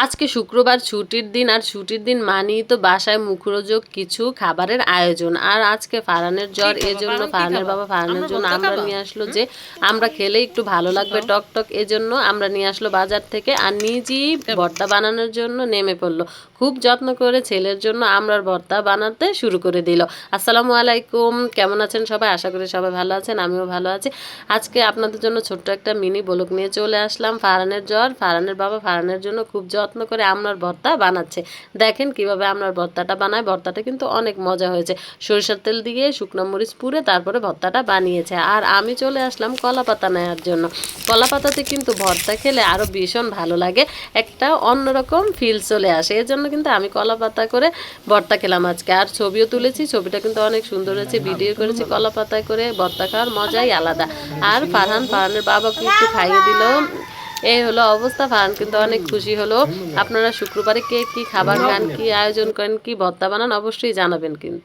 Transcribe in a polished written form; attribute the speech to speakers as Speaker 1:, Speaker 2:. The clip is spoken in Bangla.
Speaker 1: আজকে শুক্রবার ছুটির দিন, আর ছুটির দিন মানেই তো বাসায় মুখরোচক কিছু খাবারের আয়োজন। আর আজকে ফারহানের জ্বর, এজন্য ফারহানের বাবা ফারহানের জন্য আমরা নিয়ে আসলো যে আমরা খেলে একটু ভালো লাগবে টক টক, এজন্য আমরা নিয়ে আসলো বাজার থেকে। আর নিজেই ভর্তা বানানোর জন্য নেমে পড়লো। খুব যত্ন করে ছেলের জন্য আমরার ভর্তা বানাতে শুরু করে দিল। আসসালামু আলাইকুম, কেমন আছেন সবাই? আশা করি সবাই ভালো আছেন, আমিও ভালো আছি। আজকে আপনাদের জন্য ছোট্ট একটা মিনি ব্লগ নিয়ে চলে আসলাম। ফারহানের জ্বর, ফারহানের বাবা ফারহানের জন্য খুব যত্ন করে আমরার ভর্তা বানাচ্ছে। দেখেন কিভাবে আমরার ভর্তাটা বানায়। ভর্তাটা কিন্তু অনেক মজা হয়েছে। সরিষার তেল দিয়ে শুকনো মরিচ পুড়ে তারপরে ভর্তাটা বানিয়েছে। আর আমি চলে আসলাম কলা পাতা নেওয়ার জন্য। কলা পাতাতে কিন্তু ভর্তা খেলে আরও ভীষণ ভালো লাগে, একটা অন্যরকম ফিল চলে আসে। এর জন্য কিন্তু আমি কলা পাতা করে ভর্তা খেলাম আজকে। আর ছবিও তুলেছি, ছবিটা কিন্তু অনেক সুন্দর হয়েছে। ভিডিও করেছি। কলা পাতায় করে ভর্তা খাওয়ার মজাই আলাদা। আর ফারহানের বাবাকে একটু খাইয়ে দিল। এই হলো অবস্থা। ফারহান কিন্তু অনেক খুশি হলো। আপনারা শুক্রবারে কে কি খাবার খান, কি আয়োজন করেন, কি ভর্তা বানান, অবশ্যই জানাবেন কিন্তু।